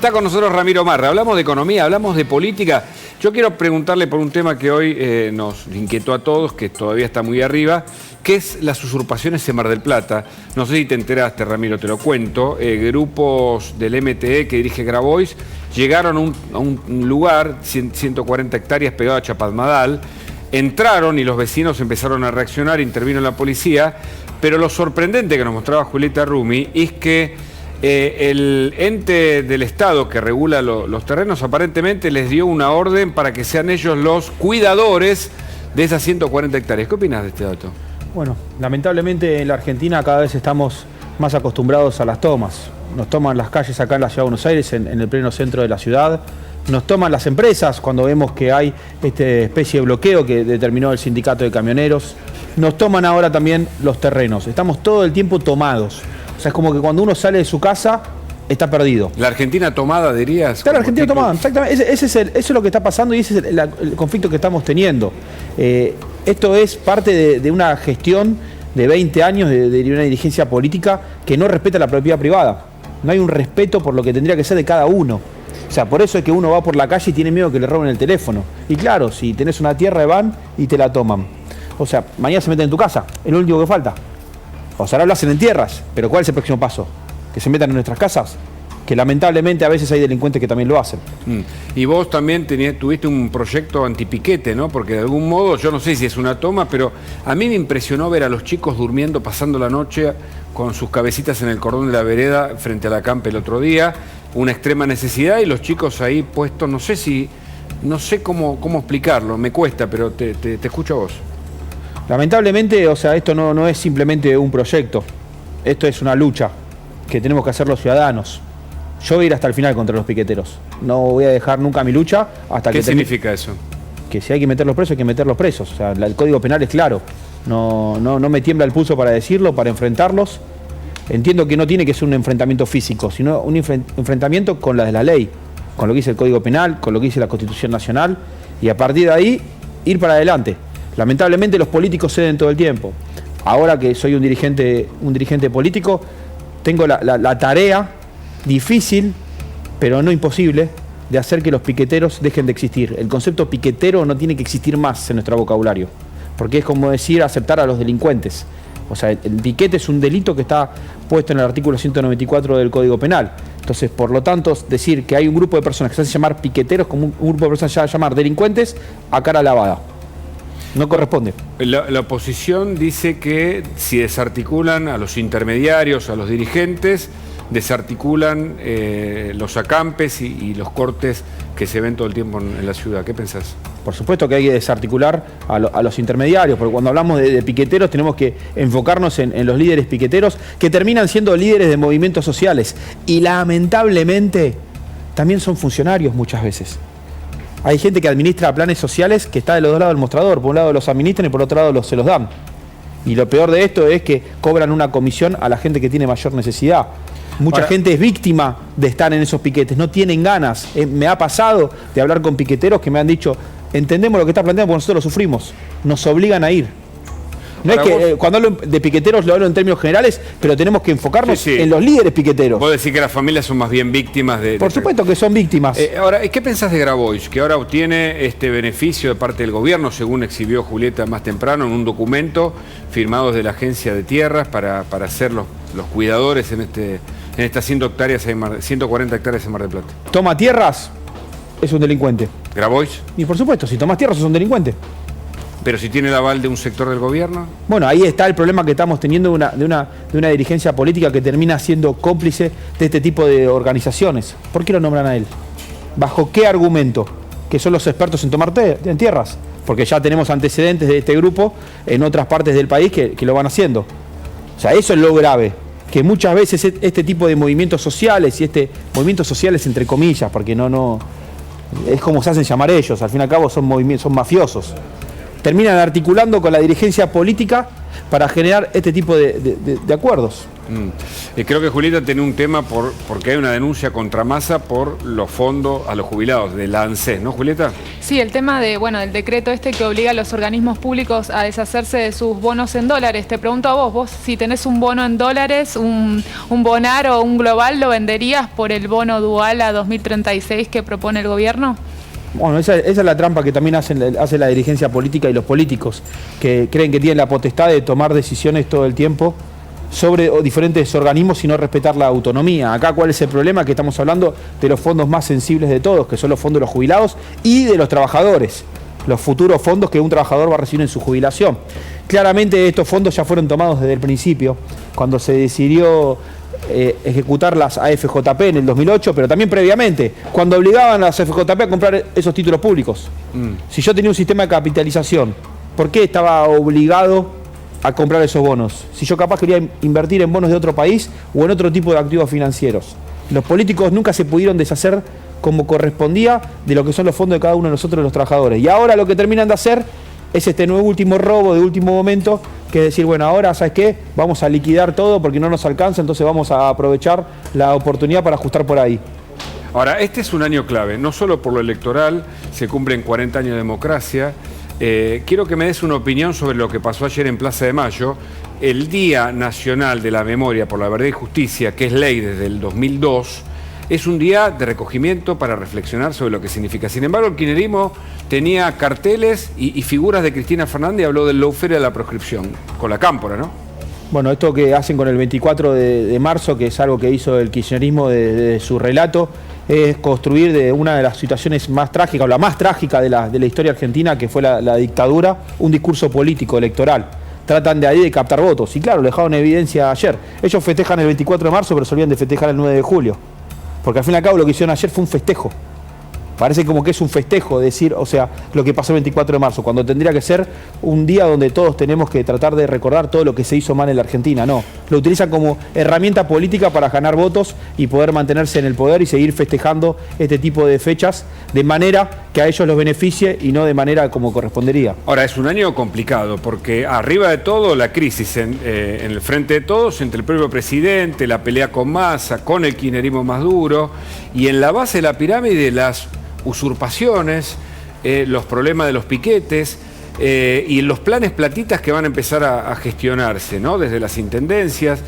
Está con nosotros Ramiro Marra. Hablamos de economía, hablamos de política. Yo quiero preguntarle por un tema que hoy nos inquietó a todos, que todavía está muy arriba, que es las usurpaciones en Mar del Plata. No sé si te enteraste, Ramiro, te lo cuento. Grupos del MTE que dirige Grabois llegaron a un lugar, 140 hectáreas, pegado a Chapadmalal. Entraron y los vecinos empezaron a reaccionar, intervino la policía, pero lo sorprendente que nos mostraba Julieta Rumi es que el ente del Estado que regula los terrenos aparentemente les dio una orden para que sean ellos los cuidadores de esas 140 hectáreas. ¿Qué opinas de este dato? Bueno, lamentablemente en la Argentina cada vez estamos más acostumbrados a las tomas. Nos toman las calles acá en la Ciudad de Buenos Aires, en el pleno centro de la ciudad. Nos toman las empresas cuando vemos que hay esta especie de bloqueo que determinó el sindicato de camioneros. Nos toman ahora también los terrenos. Estamos todo el tiempo tomados. O sea, es como que cuando uno sale de su casa, está perdido. ¿La Argentina tomada, dirías? Claro, la Argentina tomada, exactamente. Eso es lo que está pasando y ese es el conflicto que estamos teniendo. Esto es parte de una gestión de 20 años de una dirigencia política que no respeta la propiedad privada. No hay un respeto por lo que tendría que ser de cada uno. O sea, por eso es que uno va por la calle y tiene miedo que le roben el teléfono. Y claro, si tenés una tierra, van y te la toman. O sea, mañana se meten en tu casa, es lo único que falta. O sea, ahora lo hacen en tierras, pero ¿cuál es el próximo paso? ¿Que se metan en nuestras casas? Que lamentablemente a veces hay delincuentes que también lo hacen. Y vos también tuviste un proyecto antipiquete, ¿no? Porque de algún modo, yo no sé si es una toma, pero a mí me impresionó ver a los chicos durmiendo, pasando la noche con sus cabecitas en el cordón de la vereda frente a la campa el otro día. Una extrema necesidad y los chicos ahí puestos, no sé cómo explicarlo, me cuesta, pero te escucho a vos. Lamentablemente, o sea, esto no es simplemente un proyecto, esto es una lucha que tenemos que hacer los ciudadanos. Yo voy a ir hasta el final contra los piqueteros, no voy a dejar nunca mi lucha hasta que... ¿Qué significa eso? Que si hay que meterlos presos, hay que meterlos presos. O sea, el Código Penal es claro, no me tiembla el pulso para decirlo, para enfrentarlos. Entiendo que no tiene que ser un enfrentamiento físico, sino un enfrentamiento con la de la ley, con lo que dice el Código Penal, con lo que dice la Constitución Nacional, y a partir de ahí ir para adelante. Lamentablemente los políticos ceden todo el tiempo. Ahora que soy un dirigente político, tengo la tarea difícil, pero no imposible, de hacer que los piqueteros dejen de existir. El concepto piquetero no tiene que existir más en nuestro vocabulario, porque es como decir aceptar a los delincuentes. O sea, el piquete es un delito que está puesto en el artículo 194 del Código Penal. Entonces, por lo tanto, decir que hay un grupo de personas que se hacen llamar piqueteros, como un grupo de personas que se hacen llamar delincuentes, a cara lavada. No corresponde. La oposición dice que si desarticulan a los intermediarios, a los dirigentes, desarticulan los acampes y los cortes que se ven todo el tiempo en la ciudad. ¿Qué pensás? Por supuesto que hay que desarticular a los intermediarios, porque cuando hablamos de piqueteros tenemos que enfocarnos en los líderes piqueteros que terminan siendo líderes de movimientos sociales y lamentablemente también son funcionarios muchas veces. Hay gente que administra planes sociales que está de los dos lados del mostrador, por un lado los administran y por otro lado se los dan. Y lo peor de esto es que cobran una comisión a la gente que tiene mayor necesidad. Mucha gente es víctima de estar en esos piquetes, no tienen ganas. Me ha pasado de hablar con piqueteros que me han dicho, entendemos lo que está planteando porque nosotros lo sufrimos, nos obligan a ir. No es que cuando hablo de piqueteros lo hablo en términos generales, pero tenemos que enfocarnos en los líderes piqueteros. Vos decís que las familias son más bien víctimas de... Por supuesto que son víctimas. Ahora, ¿qué pensás de Grabois? Que ahora obtiene este beneficio de parte del gobierno, según exhibió Julieta más temprano, en un documento firmado desde la Agencia de Tierras para ser los cuidadores en estas 140 hectáreas en Mar del Plata. Toma tierras, es un delincuente. ¿Grabois? Y por supuesto, si tomas tierras, sos un delincuente. Pero si tiene el aval de un sector del gobierno. Bueno, ahí está el problema que estamos teniendo de una dirigencia política que termina siendo cómplice de este tipo de organizaciones. ¿Por qué lo nombran a él? ¿Bajo qué argumento? Que son los expertos en tomar en tierras. Porque ya tenemos antecedentes de este grupo en otras partes del país que lo van haciendo. O sea, eso es lo grave. Que muchas veces este tipo de movimientos sociales, y movimientos sociales entre comillas, porque no es como se hacen llamar ellos, al fin y al cabo son mafiosos. Terminan articulando con la dirigencia política para generar este tipo de acuerdos. Creo que Julieta tiene un tema porque hay una denuncia contra Massa por los fondos a los jubilados de la ANSES, ¿no, Julieta? Sí, el tema del decreto que obliga a los organismos públicos a deshacerse de sus bonos en dólares. Te pregunto a vos si tenés un bono en dólares, un bonar o un global, ¿lo venderías por el bono dual a 2036 que propone el gobierno? Bueno, esa es la trampa que también hace la dirigencia política y los políticos, que creen que tienen la potestad de tomar decisiones todo el tiempo sobre diferentes organismos y no respetar la autonomía. Acá, ¿cuál es el problema? Que estamos hablando de los fondos más sensibles de todos, que son los fondos de los jubilados y de los trabajadores, los futuros fondos que un trabajador va a recibir en su jubilación. Claramente estos fondos ya fueron tomados desde el principio, cuando se decidió ejecutar las AFJP en el 2008, pero también previamente, cuando obligaban a las AFJP a comprar esos títulos públicos. Si yo tenía un sistema de capitalización, ¿por qué estaba obligado a comprar esos bonos? Si yo capaz quería invertir en bonos de otro país o en otro tipo de activos financieros. Los políticos nunca se pudieron deshacer como correspondía de lo que son los fondos de cada uno de nosotros, los trabajadores. Y ahora lo que terminan de hacer es este nuevo último robo de último momento, que es decir, bueno, ahora, ¿sabes qué? Vamos a liquidar todo porque no nos alcanza, entonces vamos a aprovechar la oportunidad para ajustar por ahí. Ahora, este es un año clave, no solo por lo electoral, se cumplen 40 años de democracia. Quiero que me des una opinión sobre lo que pasó ayer en Plaza de Mayo, el Día Nacional de la Memoria por la Verdad y Justicia, que es ley desde el 2002, es un día de recogimiento para reflexionar sobre lo que significa. Sin embargo, el kirchnerismo tenía carteles y figuras de Cristina Fernández y habló del lawfare de la proscripción, con la cámpora, ¿no? Bueno, esto que hacen con el 24 de marzo, que es algo que hizo el kirchnerismo de su relato, es construir de una de las situaciones más trágicas, o la más trágica de la historia argentina, que fue la dictadura, un discurso político electoral. Tratan de ahí de captar votos. Y claro, lo dejaron en evidencia ayer. Ellos festejan el 24 de marzo, pero se olvidan de festejar el 9 de julio. Porque al fin y al cabo lo que hicieron ayer fue un festejo. Parece como que es un festejo decir, o sea, lo que pasó el 24 de marzo, cuando tendría que ser un día donde todos tenemos que tratar de recordar todo lo que se hizo mal en la Argentina. No, lo utilizan como herramienta política para ganar votos y poder mantenerse en el poder y seguir festejando este tipo de fechas de manera que a ellos los beneficie y no de manera como correspondería. Ahora, es un año complicado porque arriba de todo la crisis en el frente de todos, entre el propio presidente, la pelea con Massa, con el kirchnerismo más duro, y en la base de la pirámide las usurpaciones, los problemas de los piquetes y los planes platitas que van a empezar a gestionarse, ¿no? Desde las intendencias.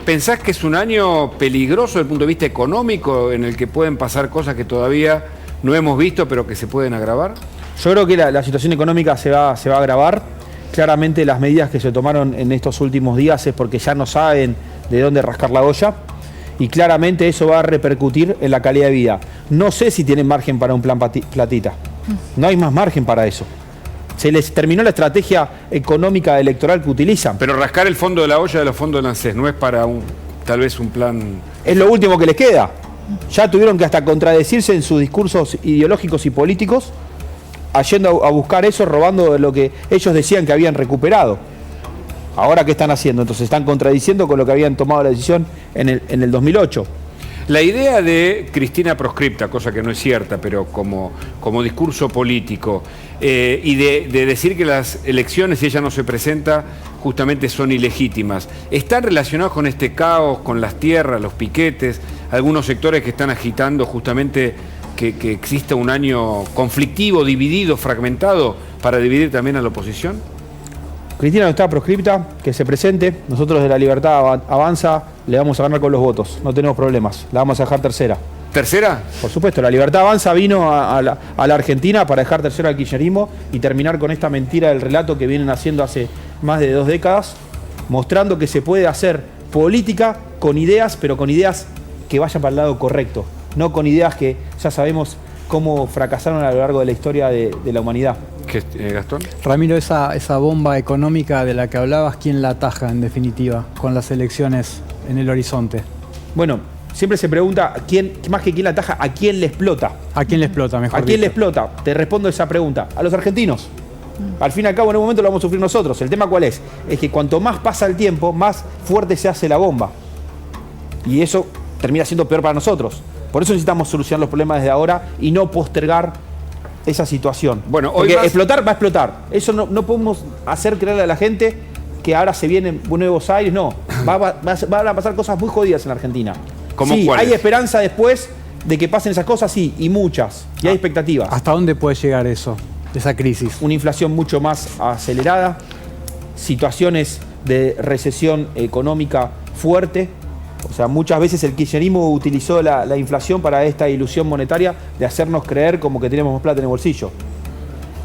¿Pensás que es un año peligroso desde el punto de vista económico en el que pueden pasar cosas que todavía no hemos visto pero que se pueden agravar? Yo creo que la situación económica se va a agravar. Claramente las medidas que se tomaron en estos últimos días es porque ya no saben de dónde rascar la olla. Y claramente eso va a repercutir en la calidad de vida. No sé si tienen margen para un plan platita. No hay más margen para eso. Se les terminó la estrategia económica electoral que utilizan. Pero rascar el fondo de la olla de los fondos del ANSES no es para tal vez un plan... Es lo último que les queda. Ya tuvieron que hasta contradecirse en sus discursos ideológicos y políticos, yendo a buscar eso, robando lo que ellos decían que habían recuperado. Ahora, ¿qué están haciendo? Entonces están contradiciendo con lo que habían tomado la decisión en el 2008. La idea de Cristina proscripta, cosa que no es cierta, pero como discurso político, y de decir que las elecciones, si ella no se presenta, justamente son ilegítimas, ¿están relacionados con este caos, con las tierras, los piquetes, algunos sectores que están agitando justamente que exista un año conflictivo, dividido, fragmentado, para dividir también a la oposición? Cristina no está proscripta, que se presente. Nosotros de La Libertad Avanza le vamos a ganar con los votos, no tenemos problemas, la vamos a dejar tercera. ¿Tercera? Por supuesto, La Libertad Avanza vino a la Argentina para dejar tercera al kirchnerismo y terminar con esta mentira del relato que vienen haciendo hace más de 2 décadas, mostrando que se puede hacer política con ideas, pero con ideas que vayan para el lado correcto, no con ideas que ya sabemos cómo fracasaron a lo largo de la historia de la humanidad. Gastón. Ramiro, esa bomba económica de la que hablabas, ¿quién la ataja en definitiva con las elecciones en el horizonte? Bueno, siempre se pregunta, más que quién la ataja, ¿a quién le explota? ¿A quién le explota, mejor ¿A quién dicho? le explota? Te respondo esa pregunta. A los argentinos. Al fin y al cabo, en un momento lo vamos a sufrir nosotros. ¿El tema cuál es? Es que cuanto más pasa el tiempo, más fuerte se hace la bomba. Y eso termina siendo peor para nosotros. Por eso necesitamos solucionar los problemas desde ahora y no postergar esa situación. Bueno, porque explotar va a explotar. Eso no podemos hacer creerle a la gente que ahora se vienen nuevos aires, no. Van a pasar cosas muy jodidas en la Argentina. ¿Cómo sí, cuáles? hay esperanza después de que pasen esas cosas, sí, y muchas. Y hay expectativas. ¿Hasta dónde puede llegar eso, esa crisis? Una inflación mucho más acelerada, situaciones de recesión económica fuerte. O sea, muchas veces el kirchnerismo utilizó la inflación para esta ilusión monetaria de hacernos creer como que tenemos más plata en el bolsillo.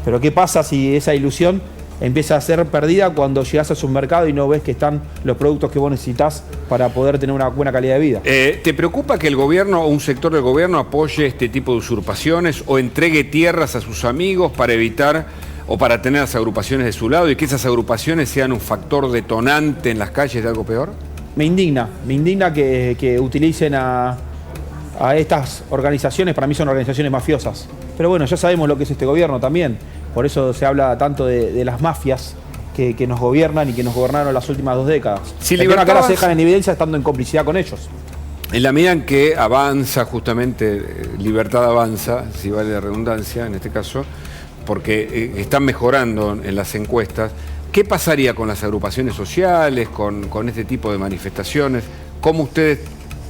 Pero ¿qué pasa si esa ilusión empieza a ser perdida cuando llegas a su mercado y no ves que están los productos que vos necesitas para poder tener una buena calidad de vida? ¿Te preocupa que el gobierno o un sector del gobierno apoye este tipo de usurpaciones o entregue tierras a sus amigos para evitar o para tener las agrupaciones de su lado y que esas agrupaciones sean un factor detonante en las calles de algo peor? Me indigna que utilicen a estas organizaciones, para mí son organizaciones mafiosas. Pero bueno, ya sabemos lo que es este gobierno también. Por eso se habla tanto de las mafias que nos gobiernan y que nos gobernaron las últimas 2 décadas. Si que ahora se dejan en evidencia estando en complicidad con ellos. En la medida en que avanza justamente, Libertad avanza, si vale la redundancia en este caso, porque están mejorando en las encuestas, ¿qué pasaría con las agrupaciones sociales, con este tipo de manifestaciones? ¿Cómo ustedes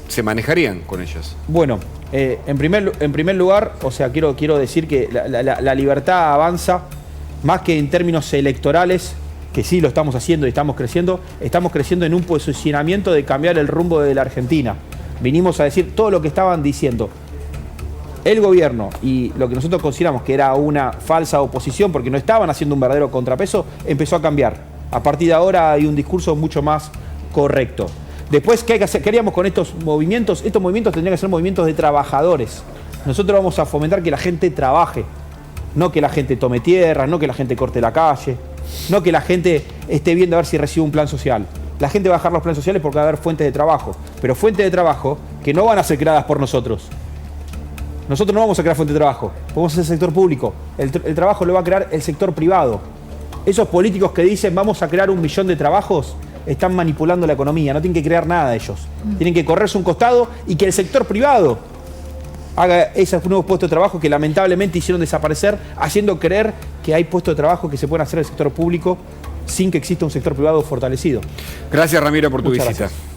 se manejarían con ellas? Bueno, en primer lugar, o sea, quiero decir que la libertad avanza más que en términos electorales, que sí lo estamos haciendo y estamos creciendo en un posicionamiento de cambiar el rumbo de la Argentina. Vinimos a decir todo lo que estaban diciendo el gobierno y lo que nosotros consideramos que era una falsa oposición porque no estaban haciendo un verdadero contrapeso, empezó a cambiar. A partir de ahora hay un discurso mucho más correcto. Después, ¿qué hay que hacer? ¿Qué haríamos con estos movimientos? Estos movimientos tendrían que ser movimientos de trabajadores. Nosotros vamos a fomentar que la gente trabaje, no que la gente tome tierras, no que la gente corte la calle, no que la gente esté viendo a ver si recibe un plan social. La gente va a bajar los planes sociales porque va a haber fuentes de trabajo, pero fuentes de trabajo que no van a ser creadas por nosotros. Nosotros no vamos a crear fuentes de trabajo, vamos a hacer sector público. El trabajo lo va a crear el sector privado. Esos políticos que dicen vamos a crear 1 millón de trabajos, están manipulando la economía, no tienen que crear nada ellos. Tienen que correrse un costado y que el sector privado haga esos nuevos puestos de trabajo que lamentablemente hicieron desaparecer, haciendo creer que hay puestos de trabajo que se pueden hacer en el sector público sin que exista un sector privado fortalecido. Gracias, Ramiro, por tu Muchas visita. Gracias.